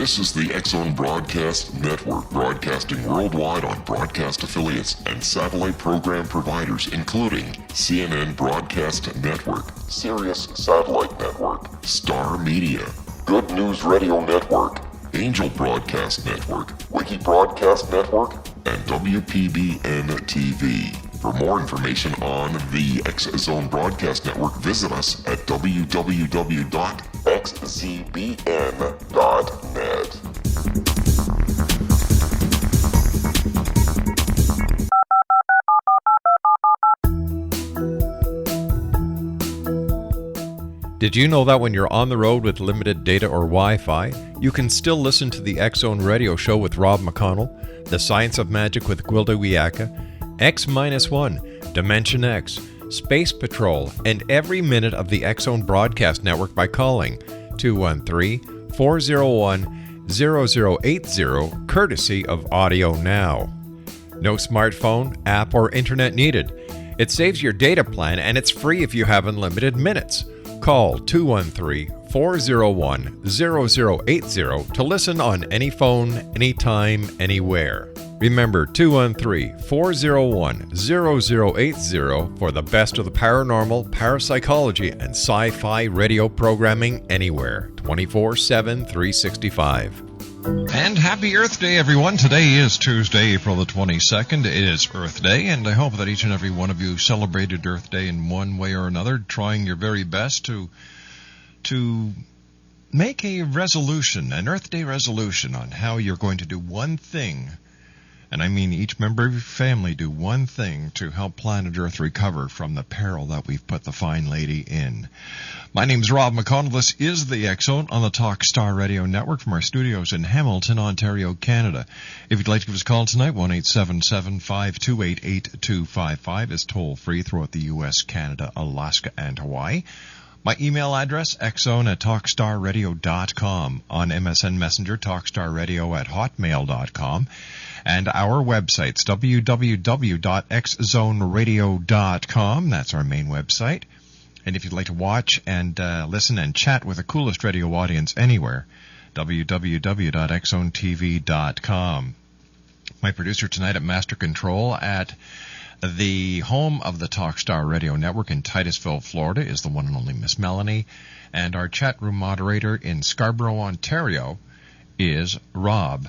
This is the X-Zone Broadcast Network, broadcasting worldwide on broadcast affiliates and satellite program providers, including CNN Broadcast Network, Sirius Satellite Network, Star Media, Good News Radio Network, Angel Broadcast Network, Wiki Broadcast Network, and WPBN TV. For more information on the X-Zone Broadcast Network, visit us at www.xzbn.net. Did you know that when you're on the road with limited data or Wi-Fi, you can still listen to the X-Zone Radio Show with Rob McConnell, The Science of Magic with Gwilda Wiyaka, X-1, Dimension X, Space Patrol, and every minute of the X-Zone Broadcast Network by calling 213-401-0080, courtesy of Audio Now. No smartphone, app, or internet needed. It saves your data plan, and it's free if you have unlimited minutes. Call 213-401-0080 to listen on any phone, anytime, anywhere. Remember, 213-401-0080 for the best of the paranormal, parapsychology, and sci-fi radio programming anywhere, 24/7, 365. And happy Earth Day, everyone. Today is Tuesday, April the 22nd. It is Earth Day, and I hope that each and every one of you celebrated Earth Day in one way or another, trying your very best to make a resolution, an Earth Day resolution on how you're going to do one thing. And I mean each member of your family do one thing to help planet Earth recover from the peril that we've put the fine lady in. My name's Rob McConnell. This is the X-Zone on the Talk Star Radio Network from our studios in Hamilton, Ontario, Canada. If you'd like to give us a call tonight, 1-877-528-8255 is toll-free throughout the U.S., Canada, Alaska, and Hawaii. My email address, xzone@talkstarradio.com. On MSN Messenger, talkstarradio@hotmail.com. And our websites, www.xzoneradio.com. That's our main website. And if you'd like to watch and listen and chat with the coolest radio audience anywhere, www.xzonetv.com. My producer tonight at Master Control at the home of the Talkstar Radio Network in Titusville, Florida, is the one and only Miss Melanie. And our chat room moderator in Scarborough, Ontario, is Rob.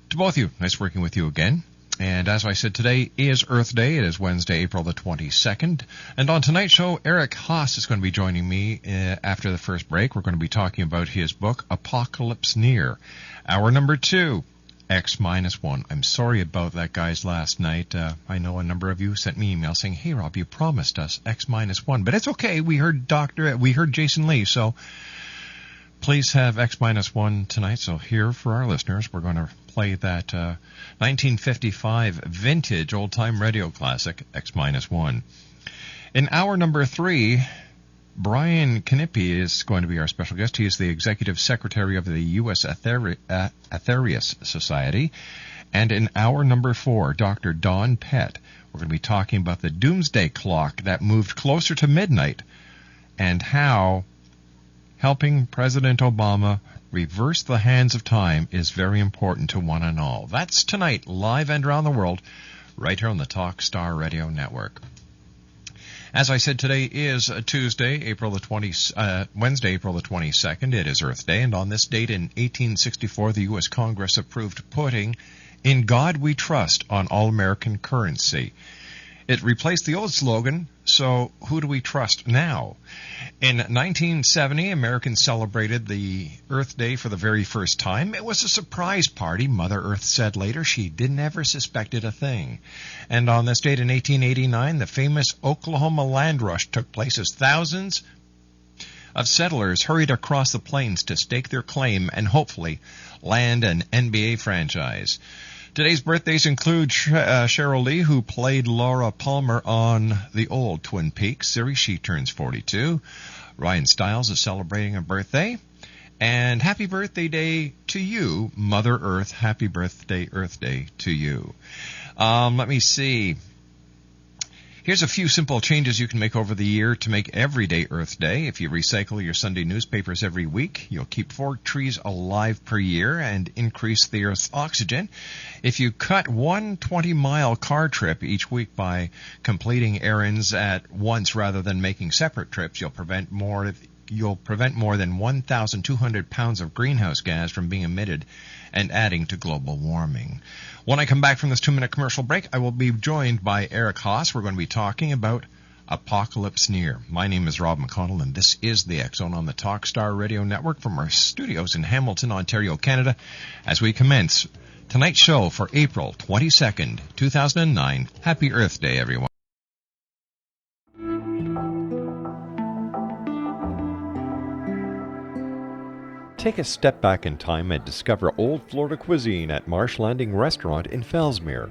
To both of you, nice working with you again. And as I said, today is Earth Day. It is Wednesday, April the 22nd. And on tonight's show, Eric Hasse is going to be joining me after the first break. We're going to be talking about his book, Apocalypse Near. Hour number 2, X-1. I'm sorry about that, guys, last night. I know a number of you sent me emails saying, hey, Rob, you promised us X-1. But it's okay. We heard Jason Lee, so please have X-1 tonight. So here for our listeners, we're going to play that 1955 vintage old-time radio classic, X-1. In hour number 3, Brian Knippi is going to be our special guest. He is the Executive Secretary of the U.S. Aetherius Society. And in hour number 4, Dr. Don Pett, we're going to be talking about the doomsday clock that moved closer to midnight and how helping President Obama reverse the hands of time is very important to one and all. That's tonight, live and around the world, right here on the Talk Star Radio Network. As I said, today is Wednesday, April the 22nd. It is Earth Day, and on this date in 1864, the U.S. Congress approved putting "In God We Trust" on all American currency. It replaced the old slogan, "So who do we trust now?" In 1970, Americans celebrated the Earth Day for the very first time. It was a surprise party. Mother Earth said later she didn't ever suspected a thing. And on this date in 1889, the famous Oklahoma land rush took place as thousands of settlers hurried across the plains to stake their claim and hopefully land an NBA franchise. Today's birthdays include Cheryl Lee, who played Laura Palmer on the old Twin Peaks series. She turns 42. Ryan Stiles is celebrating a birthday. And happy birthday day to you, Mother Earth. Happy birthday, Earth Day to you. Let me see. Here's a few simple changes you can make over the year to make every day Earth Day. If you recycle your Sunday newspapers every week, you'll keep 4 trees alive per year and increase the Earth's oxygen. If you cut one 20-mile car trip each week by completing errands at once rather than making separate trips, you'll prevent more than 1,200 pounds of greenhouse gas from being emitted and adding to global warming. When I come back from this 2-minute commercial break, I will be joined by Eric Hasse. We're going to be talking about Apocalypse Near. My name is Rob McConnell, and this is the X-Zone on the Talkstar Radio Network from our studios in Hamilton, Ontario, Canada, as we commence tonight's show for April 22nd, 2009. Happy Earth Day, everyone. Take a step back in time and discover old Florida cuisine at Marsh Landing Restaurant in Fellsmere.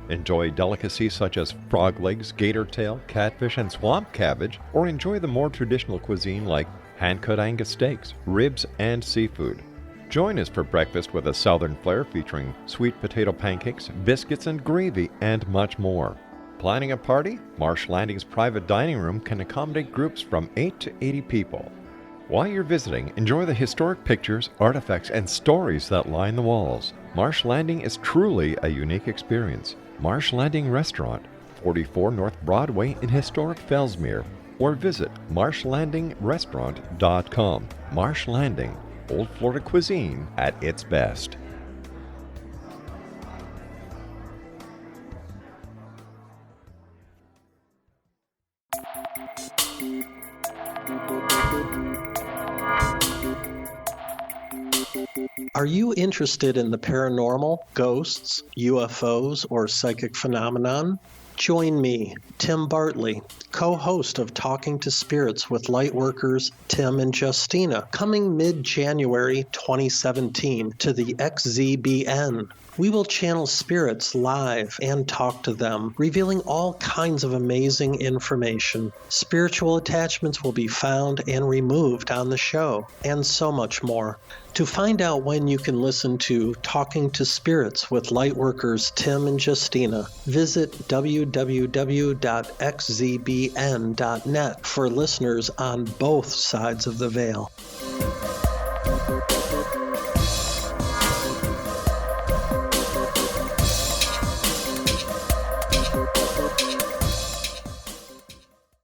Enjoy delicacies such as frog legs, gator tail, catfish, and swamp cabbage, or enjoy the more traditional cuisine like hand-cut Angus steaks, ribs, and seafood. Join us for breakfast with a southern flair featuring sweet potato pancakes, biscuits and gravy, and much more. Planning a party? Marsh Landing's private dining room can accommodate groups from 8 to 80 people. While you're visiting, enjoy the historic pictures, artifacts, and stories that line the walls. Marsh Landing is truly a unique experience. Marsh Landing Restaurant, 44 North Broadway in historic Fellsmere, or visit marshlandingrestaurant.com. Marsh Landing, old Florida cuisine at its best. Are you interested in the paranormal, ghosts, UFOs, or psychic phenomenon? Join me, Tim Bartley, co-host of Talking to Spirits with Lightworkers Tim and Justina, coming mid-January 2017 to the XZBN. We will channel spirits live and talk to them, revealing all kinds of amazing information. Spiritual attachments will be found and removed on the show, and so much more. To find out when you can listen to Talking to Spirits with Lightworkers Tim and Justina, visit www.xzbn.net for listeners on both sides of the veil.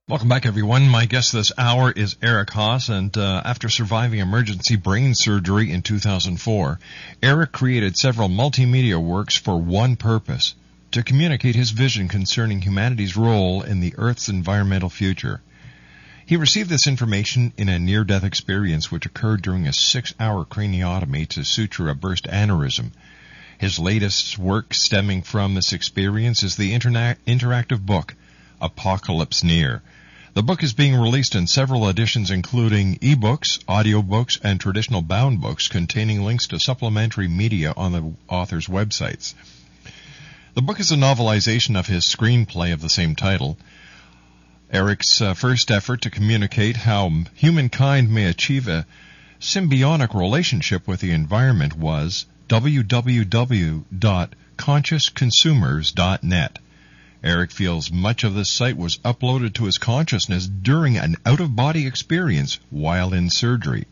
Welcome back, everyone. My guest this hour is Eric Hasse, and after surviving emergency brain surgery in 2004, Eric created several multimedia works for one purpose: to communicate his vision concerning humanity's role in the Earth's environmental future. He received this information in a near-death experience which occurred during a 6-hour craniotomy to suture a burst aneurysm. His latest work stemming from this experience is the interactive book, Apocalypse Near. The book is being released in several editions, including ebooks, audiobooks, and traditional bound books containing links to supplementary media on the author's websites. The book is a novelization of his screenplay of the same title. Eric's first effort to communicate how humankind may achieve a symbiotic relationship with the environment was www.consciousconsumers.net. Eric feels much of this site was uploaded to his consciousness during an out-of-body experience while in surgery.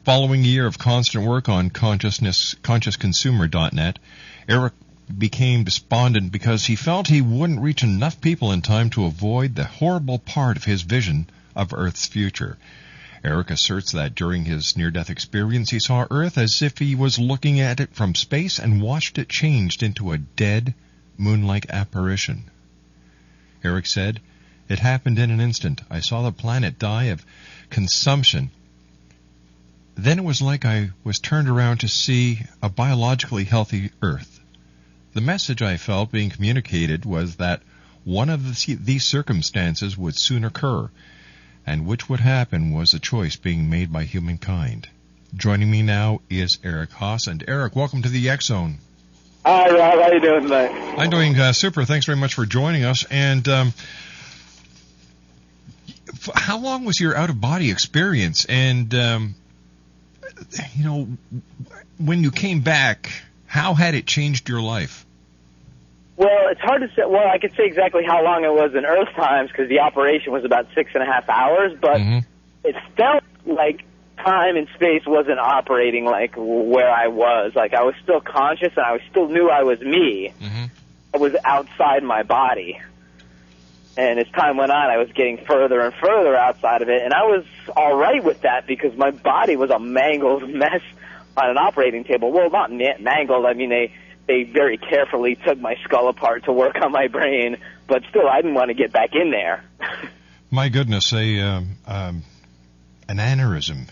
Following a year of constant work on consciousconsumer.net, Eric became despondent because he felt he wouldn't reach enough people in time to avoid the horrible part of his vision of Earth's future. Eric asserts that during his near-death experience he saw Earth as if he was looking at it from space and watched it changed into a dead, moon-like apparition. Eric said, "It happened in an instant. I saw the planet die of consumption. Then it was like I was turned around to see a biologically healthy Earth. The message I felt being communicated was that one of these circumstances would soon occur, and which would happen was a choice being made by humankind." Joining me now is Eric Hasse. And Eric, welcome to the X-Zone. Hi, Rob. How you doing tonight? I'm doing super. Thanks very much for joining us. And how long was your out-of-body experience? And, when you came back, how had it changed your life? Well, it's hard to say. Well, I could say exactly how long it was in Earth times because the operation was about 6.5 hours, but it felt like time and space wasn't operating like where I was. Like, I was still conscious and I still knew I was me. I was outside my body. And as time went on, I was getting further and further outside of it, and I was all right with that because my body was a mangled mess on an operating table. Well, not mangled. I mean, they very carefully took my skull apart to work on my brain, but still, I didn't want to get back in there. My goodness, an aneurysm.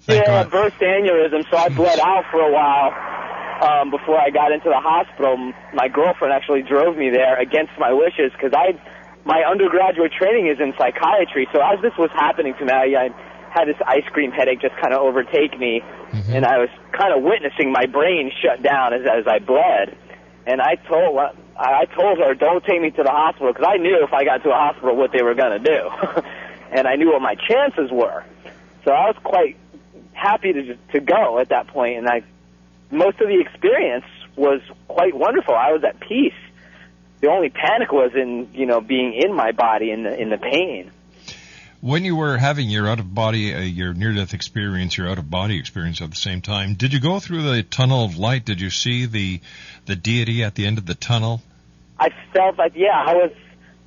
Thank yeah, God. burst aneurysm, so I bled out for a while before I got into the hospital. My girlfriend actually drove me there against my wishes because my undergraduate training is in psychiatry, so as this was happening to me, I had this ice cream headache just kind of overtake me, and I was kind of witnessing my brain shut down as I bled. And I told her, don't take me to the hospital, because I knew if I got to a hospital what they were going to do. And I knew what my chances were. So I was quite happy to go at that point, and most of the experience was quite wonderful. I was at peace. The only panic was in, being in my body in the pain. When you were having your out-of-body, your near-death experience, your out-of-body experience at the same time, did you go through the tunnel of light? Did you see the deity at the end of the tunnel? I felt like, I was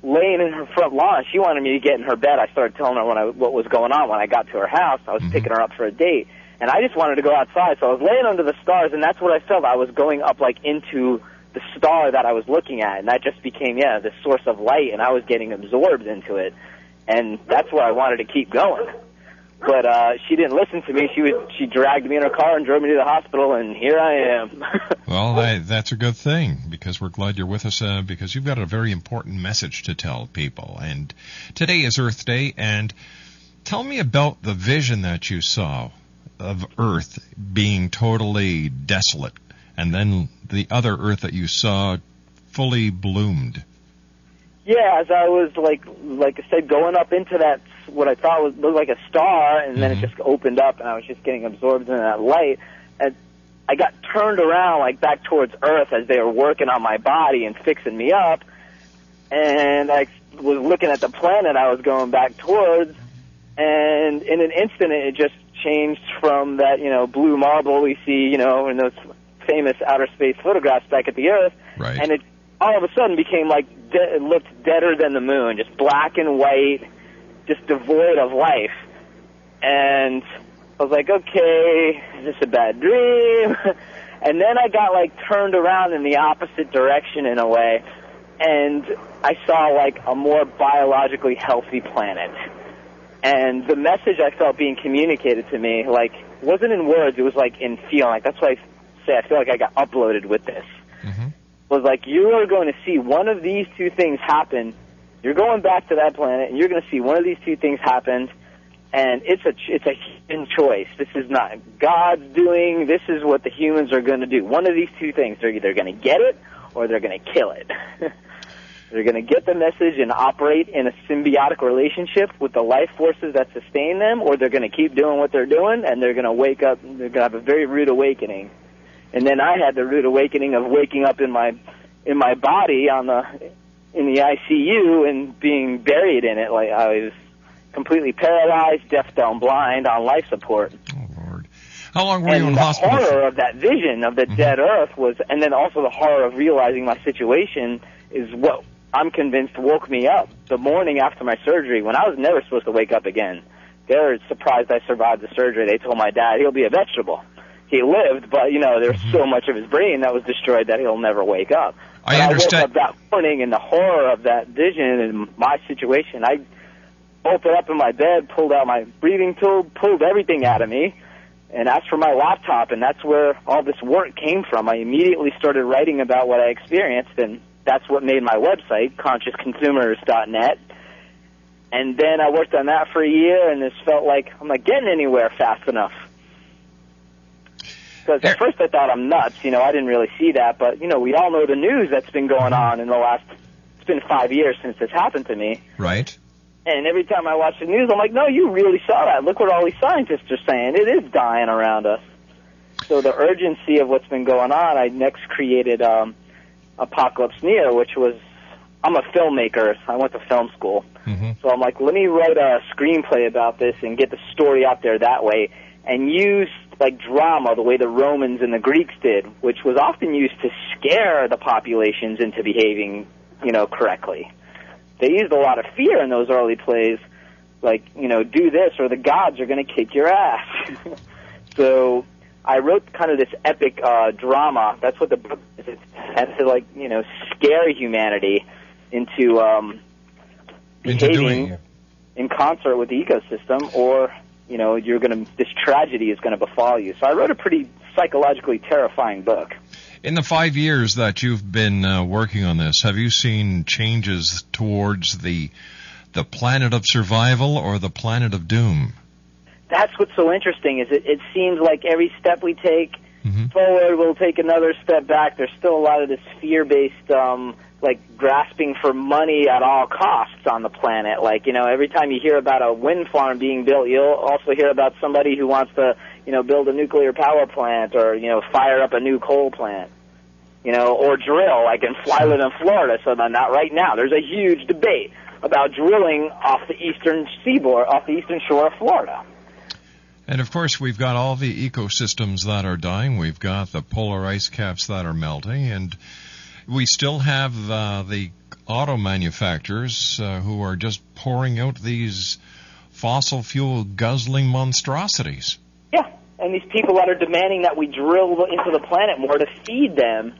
laying in her front lawn. She wanted me to get in her bed. I started telling her what was going on when I got to her house. I was picking her up for a date, and I just wanted to go outside. So I was laying under the stars, and that's what I felt. I was going up into the star that I was looking at, and that just became, the source of light, and I was getting absorbed into it. And that's where I wanted to keep going. But she didn't listen to me. She dragged me in her car and drove me to the hospital, and here I am. Well, that's a good thing, because we're glad you're with us, because you've got a very important message to tell people. And today is Earth Day, and tell me about the vision that you saw of Earth being totally desolate, and then the other Earth that you saw fully bloomed. Yeah, as I was, like I said, going up into that, what I thought looked like a star, and then it just opened up, and I was just getting absorbed in that light. And I got turned around, back towards Earth as they were working on my body and fixing me up, and I was looking at the planet I was going back towards, and in an instant it just changed from that, blue marble we see, in those famous outer space photographs back at the Earth, right. And it all of a sudden became it looked deader than the moon, just black and white, just devoid of life. And I was like, okay, is this a bad dream? And then I got turned around in the opposite direction in a way, and I saw a more biologically healthy planet. And the message I felt being communicated to me, wasn't in words, it was in feeling. That's why I say I feel like I got uploaded with this. Was you are going to see one of these two things happen. You're going back to that planet, and you're going to see one of these two things happen, and it's a human choice. This is not God's doing. This is what the humans are going to do. One of these two things. They're either going to get it, or they're going to kill it. They're going to get the message and operate in a symbiotic relationship with the life forces that sustain them, or they're going to keep doing what they're doing, and they're going to wake up. They're going to have a very rude awakening. And then I had the rude awakening of waking up in my body in the ICU and being buried in it. I was completely paralyzed, deaf, dumb, blind, on life support. Oh Lord! How long were you in hospital? The horror of that vision of the dead Earth was, and then also the horror of realizing my situation is what I'm convinced woke me up the morning after my surgery when I was never supposed to wake up again. They were surprised I survived the surgery. They told my dad he'll be a vegetable. He lived, but, there's so much of his brain that was destroyed that he'll never wake up. I understand. I woke up that morning in the horror of that vision and my situation. I bolted up in my bed, pulled out my breathing tool, pulled everything out of me, and asked for my laptop, and that's where all this work came from. I immediately started writing about what I experienced, and that's what made my website, consciousconsumers.net. And then I worked on that for a year, and this felt like I'm not getting anywhere fast enough. Because at first I thought I'm nuts, I didn't really see that, but, we all know the news that's been going on in the last, it's been 5 years since this happened to me. Right. And every time I watch the news, I'm like, no, you really saw that. Look what all these scientists are saying. It is dying around us. So the urgency of what's been going on, I next created Apocalypse Near, which was, I'm a filmmaker. I went to film school. So I'm like, let me write a screenplay about this and get the story out there that way, and use like drama the way the Romans and the Greeks did, which was often used to scare the populations into behaving, correctly. They used a lot of fear in those early plays, like, do this or the gods are going to kick your ass. So I wrote kind of this epic drama. That's what the book is. It's meant to, like, scare humanity into behaving in concert with the ecosystem, or this tragedy is going to befall you. So I wrote a pretty psychologically terrifying book. In the 5 years that you've been working on this, have you seen changes towards the planet of survival or the planet of doom? That's what's so interesting, is it seems like every step we take forward, we'll take another step back. There's still a lot of this fear-based, grasping for money at all costs on the planet. Like, every time you hear about a wind farm being built, you'll also hear about somebody who wants to, build a nuclear power plant, or, fire up a new coal plant, or drill, like in Florida, So not right now. There's a huge debate about drilling off the eastern seaboard, off the eastern shore of Florida. And, of course, we've got all the ecosystems that are dying. We've got the polar ice caps that are melting. And we still have the auto manufacturers who are just pouring out these fossil fuel guzzling monstrosities. Yeah, and these people that are demanding that we drill into the planet more to feed them.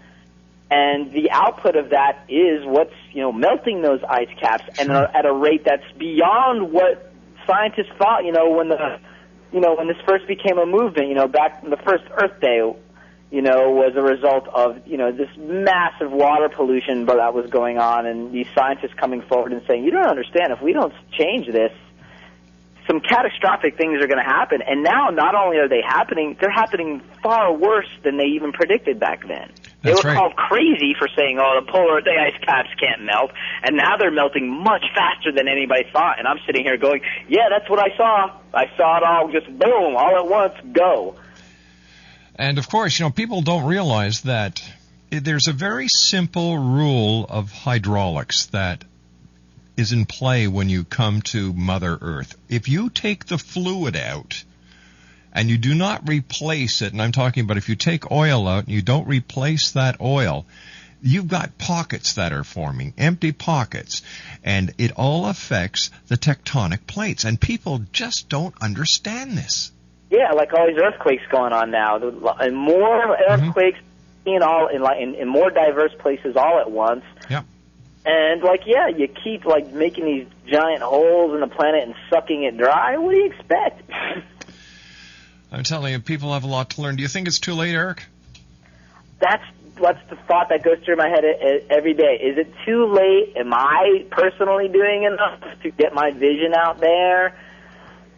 And the output of that is what's, melting those ice caps, and at a rate that's beyond what scientists thought, when this first became a movement, back in the first Earth Day, was a result of, this massive water pollution that was going on, and these scientists coming forward and saying, you don't understand, if we don't change this, some catastrophic things are going to happen. And now, not only are they happening, they're happening far worse than they even predicted back then. They were called crazy for saying, the ice caps can't melt, and now they're melting much faster than anybody thought. And I'm sitting here going, yeah, that's what I saw. I saw it all just boom, all at once, go. And, of course, people don't realize that there's a very simple rule of hydraulics that is in play when you come to Mother Earth. If you take the fluid out and you do not replace it, and I'm talking about if you take oil out and you don't replace that oil, you've got pockets that are forming, empty pockets, and it all affects the tectonic plates, and people just don't understand this. Yeah, like all these earthquakes going on now, and more earthquakes in more diverse places all at once. Yep. And, you keep, making these giant holes in the planet and sucking it dry. What do you expect? I'm telling you, people have a lot to learn. Do you think it's too late, Eric? That's the thought that goes through my head every day. Is it too late? Am I personally doing enough to get my vision out there?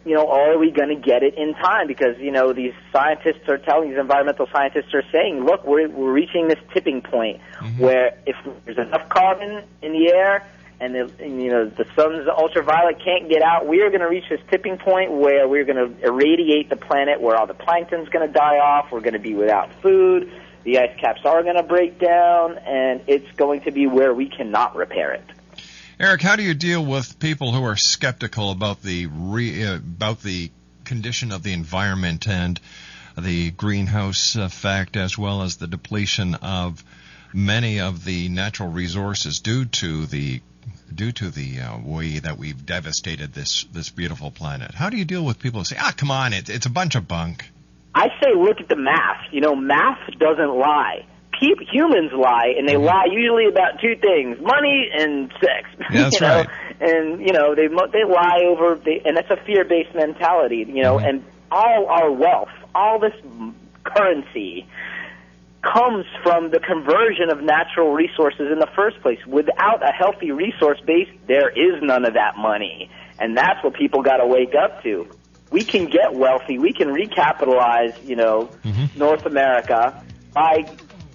Or are we going to get it in time? Because, these scientists are telling, these environmental scientists are saying, look, we're reaching this tipping point where if there's enough carbon in the air and the sun's ultraviolet can't get out, we are going to reach this tipping point where we're going to irradiate the planet, where all the plankton's going to die off, we're going to be without food, the ice caps are going to break down, and it's going to be where we cannot repair it. Eric, how do you deal with people who are skeptical about the condition of the environment and the greenhouse effect, as well as the depletion of many of the natural resources due to the way that we've devastated this beautiful planet? How do you deal with people who say, come on, it's a bunch of bunk? I say look at the math. Math doesn't lie. Humans lie, and they lie usually about two things: money and sex. That's right. And they lie over, and that's a fear-based mentality. And all our wealth, all this currency, comes from the conversion of natural resources in the first place. Without a healthy resource base, there is none of that money, and that's what people got to wake up to. We can get wealthy. We can recapitalize, North America by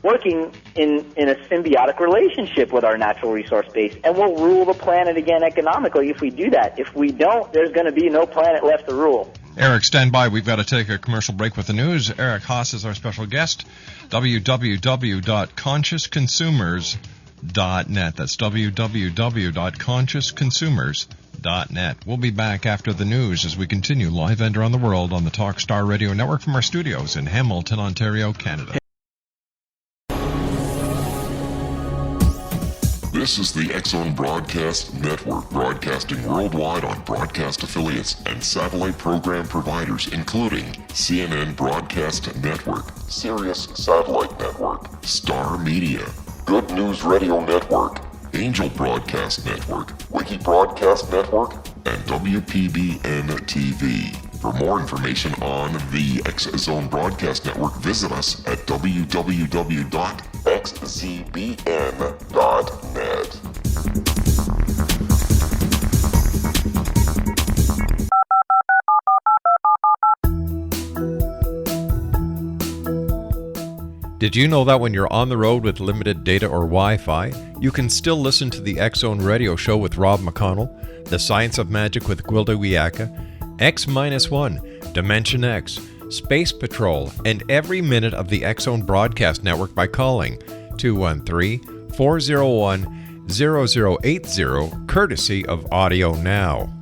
working in a symbiotic relationship with our natural resource base, and we'll rule the planet again economically if we do that. If we don't, there's going to be no planet left to rule. Eric, stand by. We've got to take a commercial break with the news. Eric Hasse is our special guest. www.consciousconsumers.net. That's www.consciousconsumers.net. We'll be back after the news as we continue live and around the world on the Talkstar Radio Network from our studios in Hamilton, Ontario, Canada. This is the X-Zone Broadcast Network, broadcasting worldwide on broadcast affiliates and satellite program providers, including CNN Broadcast Network, Sirius Satellite Network, Star Media, Good News Radio Network, Angel Broadcast Network, Wiki Broadcast Network, and WPBN TV. For more information on the X-Zone Broadcast Network, visit us at www.xzbn.net. Did you know that when you're on the road with limited data or Wi-Fi, you can still listen to the X-Zone Radio Show with Rob McConnell, The Science of Magic with Gwilda Wiyaka, X-1, Dimension X, Space Patrol, and every minute of the X-Zone Broadcast Network by calling 213-401-0080, courtesy of Audio Now.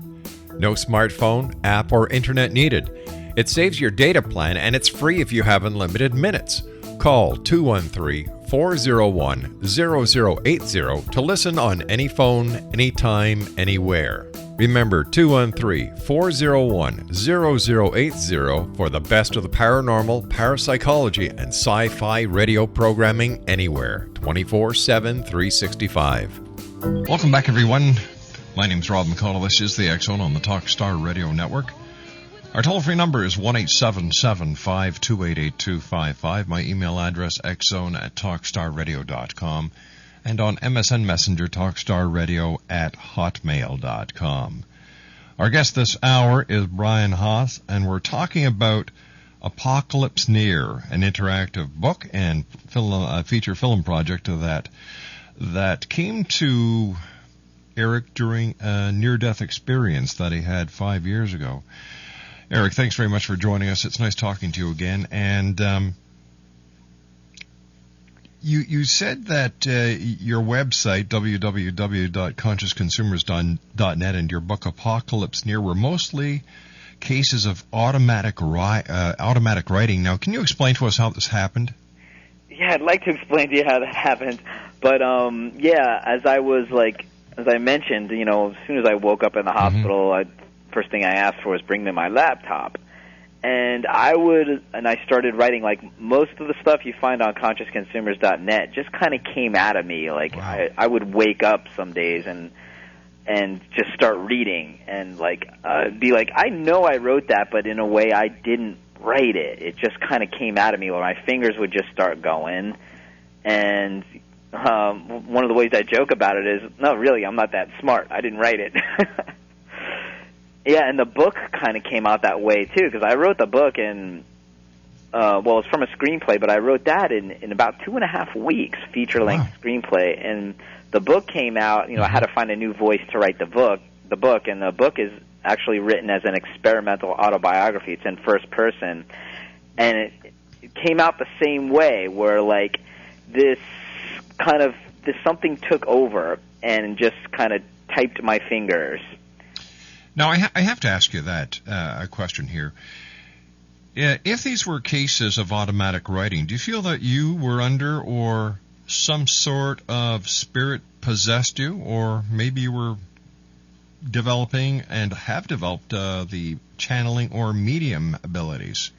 No smartphone, app, or internet needed. It saves your data plan and it's free if you have unlimited minutes. Call 213-401-0080 to listen on any phone, anytime, anywhere. Remember 213-401-0080 for the best of the paranormal, parapsychology, and sci-fi radio programming anywhere, 24/7, 365. Welcome back, everyone. My name's Rob McConnell. This is the X-Zone on the Talkstar Radio Network. Our toll-free number is 1-877-528-8255. My email address, xzone@talkstarradio.com. And on MSN Messenger, talkstarradio@hotmail.com. Our guest this hour is Brian Hasse, and we're talking about Apocalypse Near, an interactive book and feature film project that came to Eric during a near-death experience that he had 5 years ago. Eric, thanks very much for joining us. It's nice talking to you again. And you said that your website, www.consciousconsumers.net, and your book Apocalypse Near were mostly cases of automatic writing. Now, can you explain to us how this happened? Yeah, I'd like to explain to you how that happened. But, as I mentioned, as soon as I woke up in the hospital, first thing I asked for was bring me my laptop. And I started writing, like, most of the stuff you find on consciousconsumers.net just kind of came out of me. Like, wow. I would wake up some days and just start reading and, be like, I know I wrote that, but in a way I didn't write it. It just kind of came out of me where my fingers would just start going. And one of the ways I joke about it is, no, really, I'm not that smart. I didn't write it. Yeah, and the book kind of came out that way, too, because I wrote the book in, it's from a screenplay, but I wrote that in about 2.5 weeks, feature-length screenplay. And the book came out, I had to find a new voice to write the book, and the book is actually written as an experimental autobiography. It's in first person. And it came out the same way, where, like, this something took over and just kind of typed my fingers. Now, I have to ask you that a question here. If these were cases of automatic writing, do you feel that you were under or some sort of spirit possessed you, or maybe you were developing and have developed the channeling or medium abilities?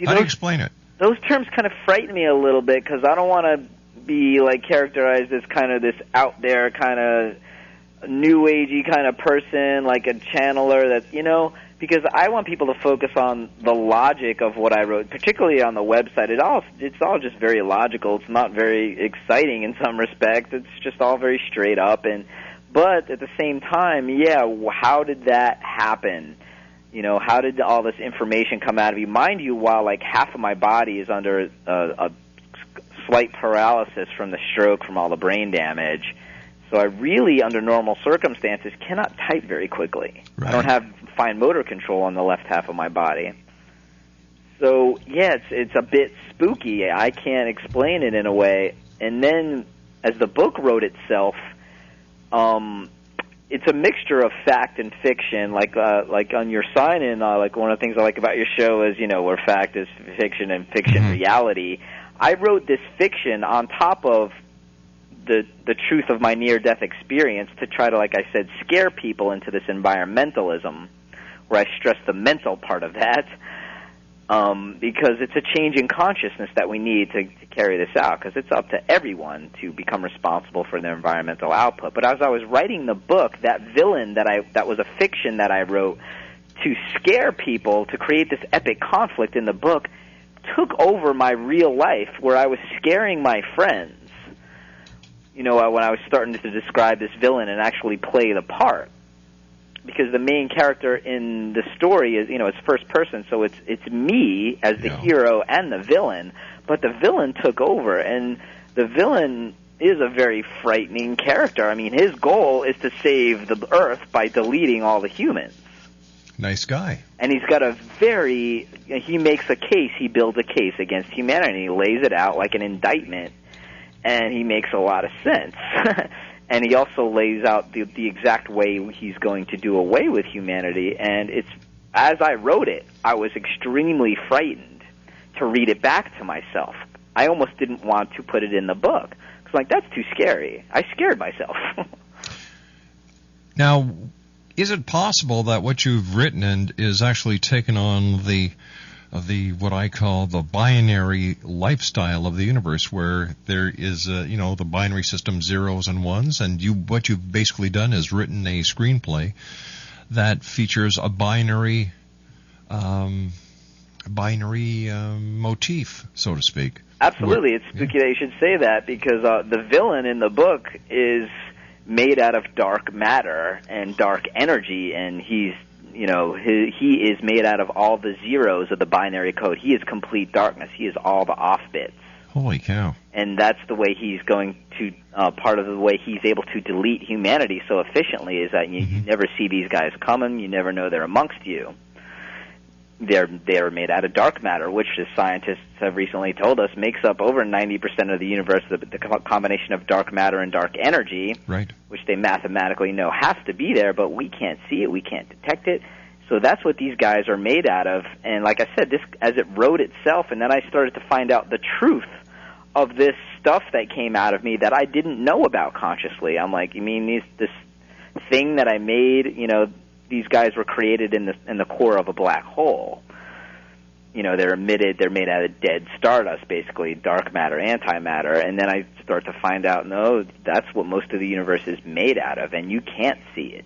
How do you explain it? Those terms kind of frighten me a little bit because I don't want to be characterized as kind of this out there kind of new agey kind of person, like a channeler that's, because I want people to focus on the logic of what I wrote, particularly on the website. It's all just very logical. It's not very exciting in some respects. It's just all very straight up. But at the same time, how did that happen? How did all this information come out of you? Mind you, while half of my body is under a slight paralysis from the stroke, from all the brain damage. So So I really, under normal circumstances, cannot type very quickly. Right. I don't have fine motor control on the left half of my body. So, yeah, it's a bit spooky. I can't explain it in a way. And then, as the book wrote itself, it's a mixture of fact and fiction. Like on your sign-in, like one of the things I like about your show is, where fact is fiction and fiction reality. I wrote this fiction on top of the truth of my near-death experience to try to, like I said, scare people into this environmentalism, where I stress the mental part of that, because it's a change in consciousness that we need to carry this out, because it's up to everyone to become responsible for their environmental output. But as I was writing the book, that villain that was a fiction that I wrote to scare people, to create this epic conflict in the book, took over my real life, where I was scaring my friends. When I was starting to describe this villain and actually play the part. Because the main character in the story is, it's first person, so it's me as the hero and the villain, but the villain took over, and the villain is a very frightening character. I mean, his goal is to save the Earth by deleting all the humans. Nice guy. And he's got he makes a case, he builds a case against humanity, he lays it out like an indictment, and he makes a lot of sense. And he also lays out the exact way he's going to do away with humanity. And as I wrote it, I was extremely frightened to read it back to myself. I almost didn't want to put it in the book. Because, that's too scary. I scared myself. Now, is it possible that what you've written is actually taken on the what I call the binary lifestyle of the universe, where there is the binary system, zeros and ones, and what you've basically done is written a screenplay that features a binary motif, so to speak. Absolutely. It's spooky that you should say that, because the villain in the book is made out of dark matter and dark energy, and he is made out of all the zeros of the binary code. He is complete darkness. He is all the off bits. Holy cow. And that's the way he's going to, part of the way he's able to delete humanity so efficiently is that you never see these guys coming. You never know they're amongst you. They're made out of dark matter, which, as scientists have recently told us, makes up over 90% of the universe, the combination of dark matter and dark energy, right, which they mathematically know has to be there, but we can't see it, we can't detect it. So that's what these guys are made out of. And like I said, this, as it wrote itself, and then I started to find out the truth of this stuff that came out of me that I didn't know about consciously. I'm like, you mean this thing that I made, these guys were created in the core of a black hole. They're made out of dead stardust, basically, dark matter, antimatter. And then I start to find out, no, that's what most of the universe is made out of, and you can't see it.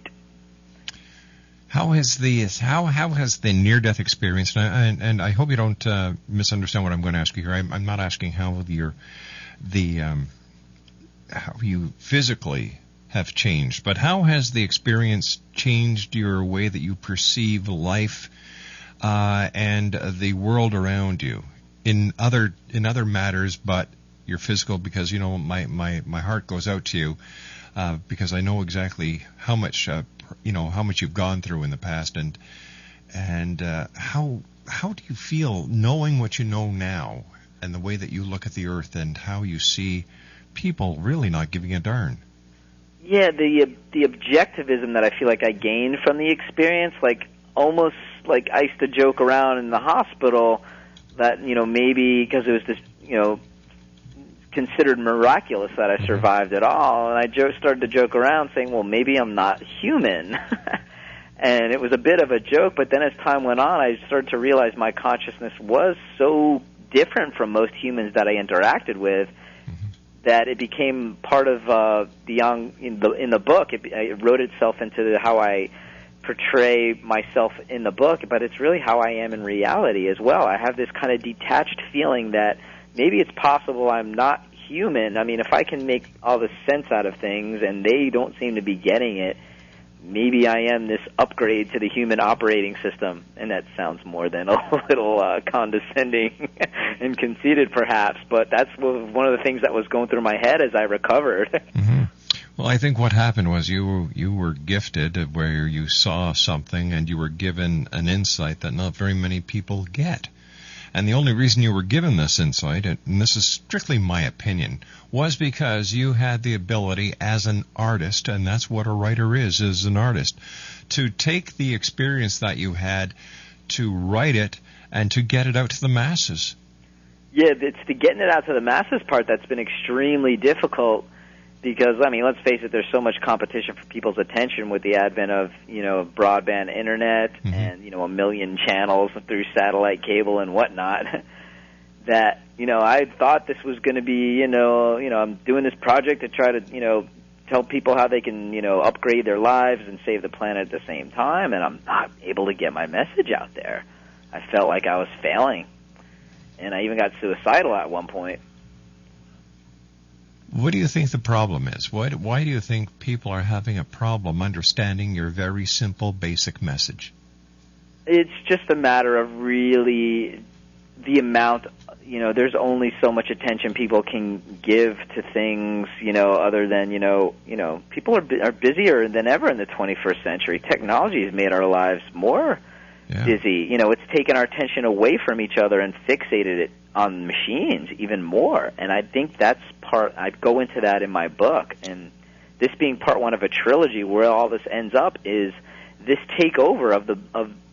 How has the near-death experience, and I hope you don't misunderstand what I'm going to ask you here. I'm not asking how how you physically have changed, but how has the experience changed your way that you perceive life and the world around you in other matters, but your physical? Because my heart goes out to you because I know exactly how much you've gone through in the past, and how do you feel knowing what you know now, and the way that you look at the earth, and how you see people really not giving a darn? Yeah, the objectivism that I feel like I gained from the experience, almost like I used to joke around in the hospital that, maybe because it was this, considered miraculous that I survived at all, and I started to joke around saying, well, maybe I'm not human. And it was a bit of a joke, but then as time went on, I started to realize my consciousness was so different from most humans that I interacted with, that it became part of in the book. It wrote itself into how I portray myself in the book, but it's really how I am in reality as well. I have this kind of detached feeling that maybe it's possible I'm not human. I mean, if I can make all the sense out of things and they don't seem to be getting it, maybe I am this upgrade to the human operating system. And that sounds more than a little condescending and conceited, perhaps, but that's one of the things that was going through my head as I recovered. Well, I think what happened was you were gifted where you saw something and you were given an insight that not very many people get. And the only reason you were given this insight, and this is strictly my opinion, was because you had the ability as an artist, and that's what a writer is an artist, to take the experience that you had, to write it, and to get it out to the masses. Yeah, it's the getting it out to the masses part that's been extremely difficult. Because, I mean, let's face it, there's so much competition for people's attention with the advent of, broadband internet and, a million channels through satellite cable and whatnot, that, I thought this was going to be, I'm doing this project to try to, tell people how they can, upgrade their lives and save the planet at the same time, and I'm not able to get my message out there. I felt like I was failing, and I even got suicidal at one point. What do you think the problem is? Why do you think people are having a problem understanding your very simple, basic message? It's just a matter of really the amount, there's only so much attention people can give to things, other than, people are busier than ever in the 21st century. Technology has made our lives more busy. It's taken our attention away from each other and fixated it on machines even more. And I think that's I go into that in my book. And this being part one of a trilogy, where all this ends up is this takeover of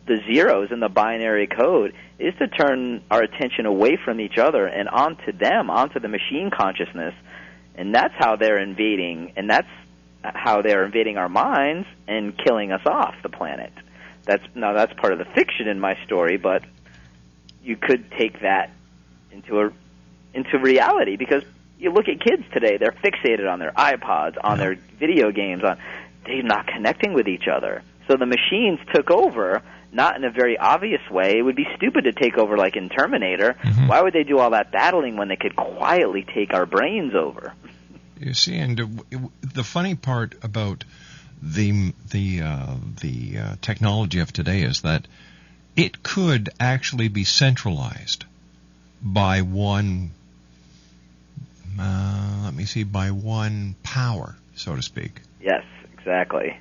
the zeros in the binary code is to turn our attention away from each other and onto them, onto the machine consciousness. And that's how they're invading, and that's how they're invading our minds and killing us off the planet. That's part of the fiction in my story, but you could take that into reality, because you look at kids today, they're fixated on their iPods, on their video games, they're not connecting with each other. So the machines took over, not in a very obvious way. It would be stupid to take over like in Terminator. Mm-hmm. Why would they do all that battling when they could quietly take our brains over? You see, and the funny part about the technology of today is that it could actually be centralized by one, by one power, so to speak. Yes, exactly.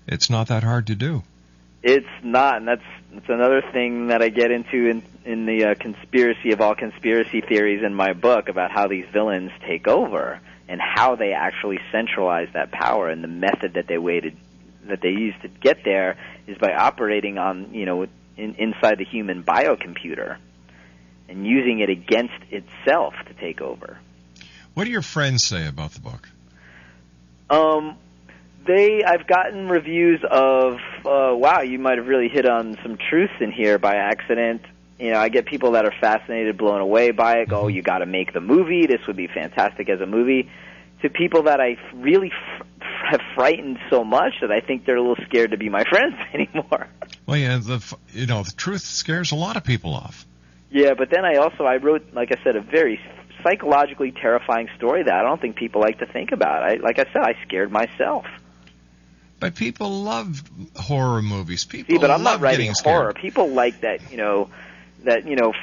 It's not that hard to do. It's not, and that's another thing that I get into in the conspiracy of all conspiracy theories in my book, about how these villains take over and how they actually centralize that power, and the method that they use to get there is by operating on, inside the human biocomputer and using it against itself to take over. What do your friends say about the book? I've gotten reviews of, wow, you might have really hit on some truths in here by accident. I get people that are fascinated, blown away by it, go, you got to make the movie, this would be fantastic as a movie, to people that I really have frightened so much that I think they're a little scared to be my friends anymore. Well, yeah, the truth scares a lot of people off. Yeah, but then I wrote, like I said, a very psychologically terrifying story that I don't think people like to think about. Like I said, I scared myself. But people love horror movies. People but I'm love not writing getting scared. horror. People like that,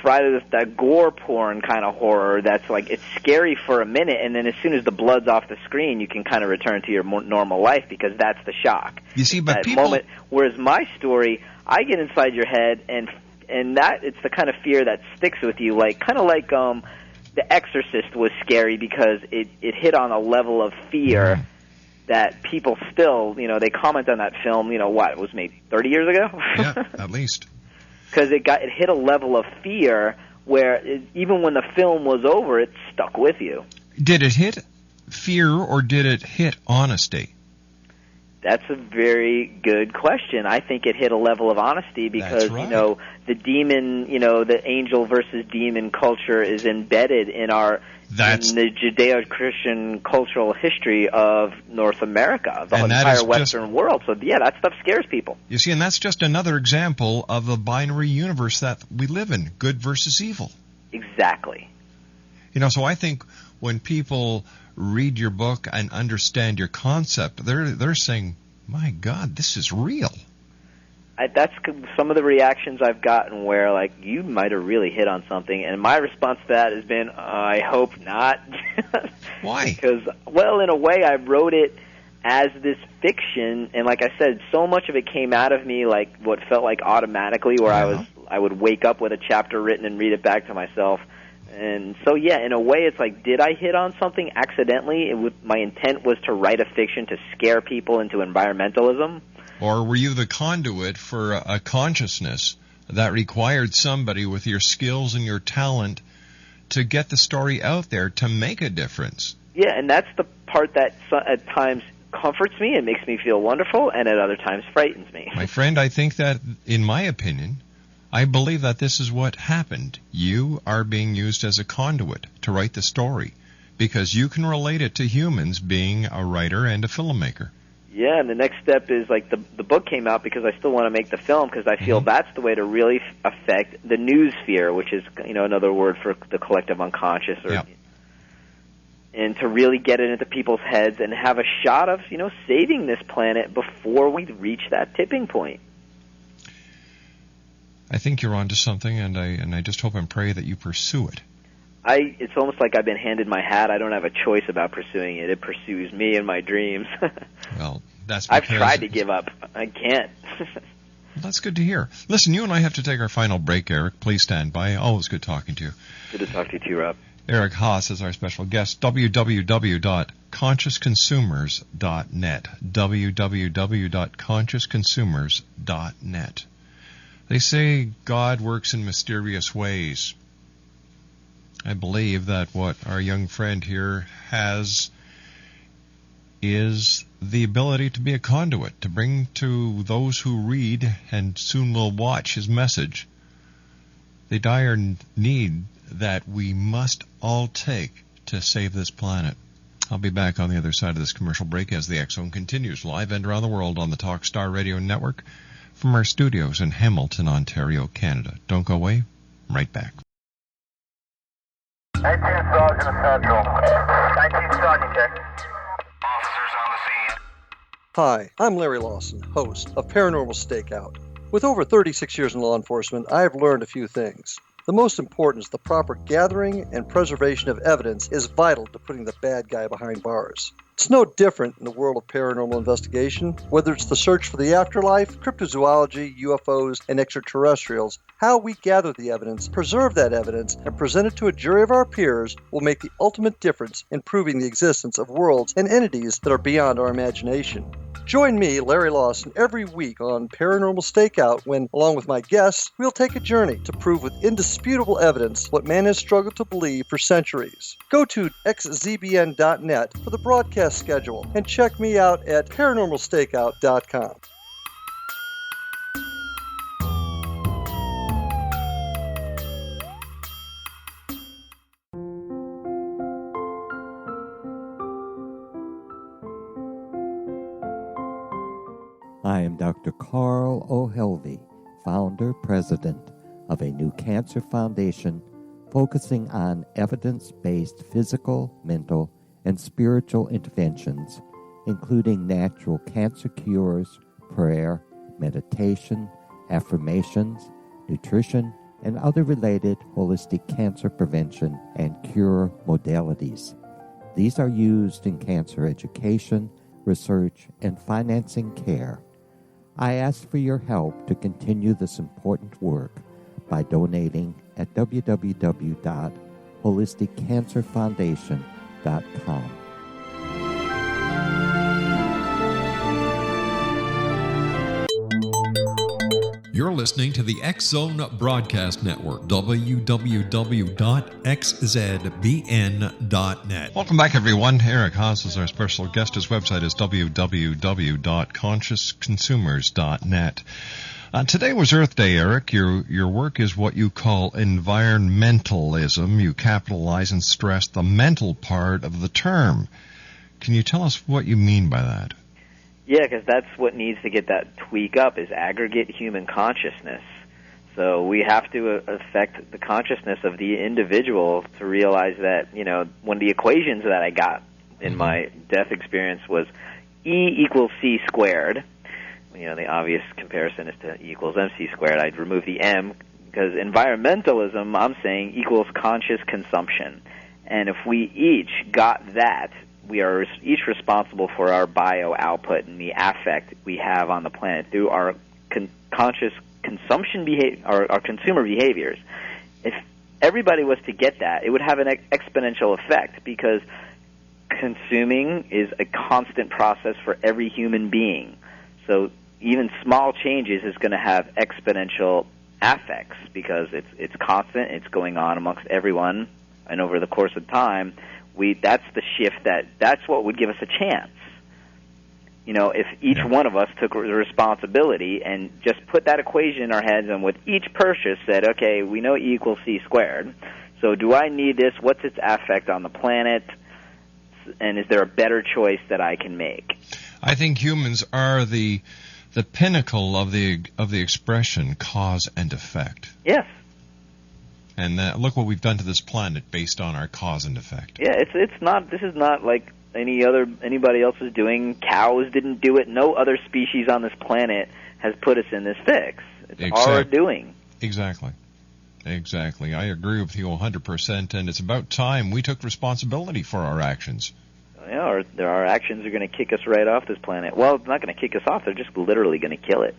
Friday, that gore porn kind of horror that's like, it's scary for a minute, and then as soon as the blood's off the screen, you can kind of return to your more normal life, because that's the shock. You see, but that moment. Whereas my story, I get inside your head, and that, it's the kind of fear that sticks with you, kind of like The Exorcist was scary because it hit on a level of fear that people still, they comment on that film, it was made 30 years ago? Yeah, at least. Because it hit a level of fear where even when the film was over, it stuck with you. Did it hit fear or did it hit honesty? That's a very good question. I think it hit a level of honesty because, right. The demon, the angel versus demon culture is embedded in in the Judeo-Christian cultural history of North America, the entire Western world. So, yeah, that stuff scares people. You see, and that's just another example of the binary universe that we live in, good versus evil. Exactly. So I think when people read your book and understand your concept, they're saying, my God, this is real. that's some of the reactions I've gotten where, like, you might have really hit on something, and my response to that has been, I hope not. Why? Because, well, in a way, I wrote it as this fiction, and like I said, so much of it came out of me like what felt like automatically, where I would wake up with a chapter written and read it back to myself. And so, yeah, in a way, it's like, did I hit on something accidentally? My intent was to write a fiction to scare people into environmentalism. Or were you the conduit for a consciousness that required somebody with your skills and your talent to get the story out there to make a difference? Yeah, and that's the part that at times comforts me and makes me feel wonderful, and at other times frightens me. My friend, I think that, in my opinion, I believe that this is what happened. You are being used as a conduit to write the story because you can relate it to humans being a writer and a filmmaker. Yeah, and the next step is, like, the book came out because I still want to make the film, because I feel that's the way to really affect the noosphere, which is, another word for the collective unconscious, or and to really get it into people's heads and have a shot of, saving this planet before we reach that tipping point. I think you're onto something, and I just hope and pray that you pursue it. It's almost like I've been handed my hat. I don't have a choice about pursuing it. It pursues me and my dreams. Well, that's because I've tried to give up. I can't. Well, that's good to hear. Listen, you and I have to take our final break, Eric. Please stand by. Always good talking to you. Good to talk to you too, Rob. Eric Hasse is our special guest. www.consciousconsumers.net. www.consciousconsumers.net. They say God works in mysterious ways. I believe that what our young friend here has is the ability to be a conduit, to bring to those who read and soon will watch his message the dire need that we must all take to save this planet. I'll be back on the other side of this commercial break as the X Zone continues live and around the world on the Talkstar Radio Network from our studios in Hamilton, Ontario, Canada. Don't go away. I'm right back. 19 Sergeant Central. 19 Sergeant, check. Officers on the scene. Hi, I'm Larry Lawson, host of Paranormal Stakeout. With over 36 years in law enforcement, I have learned a few things. The most important is the proper gathering and preservation of evidence is vital to putting the bad guy behind bars. It's no different in the world of paranormal investigation. Whether it's the search for the afterlife, cryptozoology, UFOs, and extraterrestrials, how we gather the evidence, preserve that evidence, and present it to a jury of our peers will make the ultimate difference in proving the existence of worlds and entities that are beyond our imagination. Join me, Larry Lawson, every week on Paranormal Stakeout when, along with my guests, we'll take a journey to prove with indisputable evidence what man has struggled to believe for centuries. Go to xzbn.net for the broadcast schedule and check me out at paranormalstakeout.com. I am Dr. Carl O'Helvey, founder-president of a new cancer foundation focusing on evidence-based physical, mental, and spiritual interventions, including natural cancer cures, prayer, meditation, affirmations, nutrition, and other related holistic cancer prevention and cure modalities. These are used in cancer education, research, and financing care. I ask for your help to continue this important work by donating at www.holisticcancerfoundation.com. You're listening to the X Zone Broadcast Network, www.xzbn.net. Welcome back, everyone. Eric Hasse is our special guest. His website is www.consciousconsumers.net. Today was Earth Day, Eric. Your work is what you call environmentalism. You capitalize and stress the mental part of the term. Can you tell us what you mean by that? Yeah, because that's what needs to get that tweak up, is aggregate human consciousness. So we have to affect the consciousness of the individual to realize that, one of the equations that I got in my death experience was E equals C squared. the obvious comparison is to E equals MC squared. I'd remove the M because environmentalism, I'm saying, equals conscious consumption. And if we each got that, we are each responsible for our bio output and the affect we have on the planet through our conscious consumption behavior, our consumer behaviors. If everybody was to get that, it would have an exponential effect, because consuming is a constant process for every human being. So even small changes is going to have exponential affects, because it's constant, it's going on amongst everyone, and over the course of time, that's the shift that's what would give us a chance. If each one of us took the responsibility and just put that equation in our heads, and with each purchase said, okay, we know E equals C squared, so do I need this? What's its affect on the planet? And is there a better choice that I can make? I think humans are the pinnacle of the expression cause and effect. Yes. And look what we've done to this planet based on our cause and effect. Yeah, it's not. This is not like anybody else is doing. Cows didn't do it. No other species on this planet has put us in this fix. It's our doing. Exactly. I agree with you 100%, and it's about time we took responsibility for our actions. Yeah, or our actions are going to kick us right off this planet. Well, it's not going to kick us off. They're just literally going to kill it.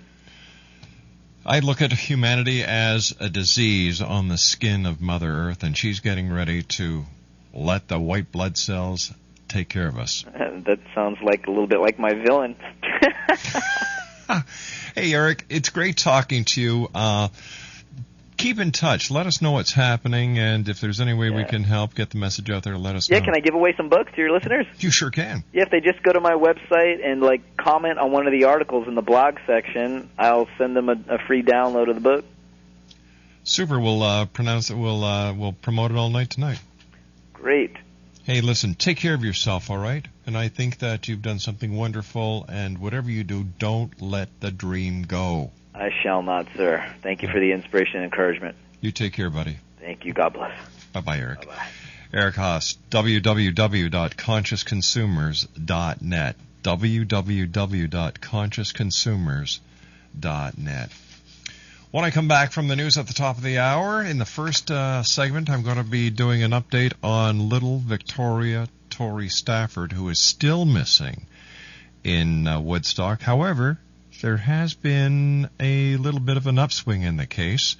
I look at humanity as a disease on the skin of Mother Earth, and she's getting ready to let the white blood cells take care of us. That sounds like a little bit like my villain. Hey, Eric, it's great talking to you. Keep in touch. Let us know what's happening, and if there's any way we can help get the message out there, let us know. Yeah, can I give away some books to your listeners? You sure can. Yeah, if they just go to my website and comment on one of the articles in the blog section, I'll send them a free download of the book. Super. We'll pronounce it. We'll promote it all night tonight. Great. Hey, listen, take care of yourself, all right? And I think that you've done something wonderful, and whatever you do, don't let the dream go. I shall not, sir. Thank you for the inspiration and encouragement. You take care, buddy. Thank you. God bless. Bye-bye, Eric. Bye-bye. Eric Hasse, www.consciousconsumers.net, www.consciousconsumers.net. When I come back from the news at the top of the hour, in the first segment, I'm going to be doing an update on little Victoria Tory Stafford, who is still missing in Woodstock. However, there has been a little bit of an upswing in the case.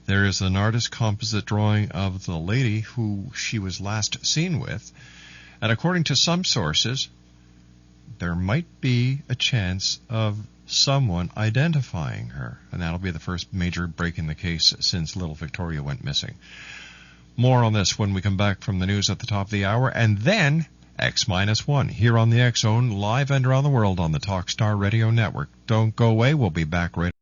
There is an artist composite drawing of the lady who she was last seen with, and according to some sources, there might be a chance of someone identifying her, and that'll be the first major break in the case since little Victoria went missing. More on this when we come back from the news at the top of the hour, and then X-1 here on the X Zone, live and around the world on the Talkstar Radio Network. Don't go away. We'll be back right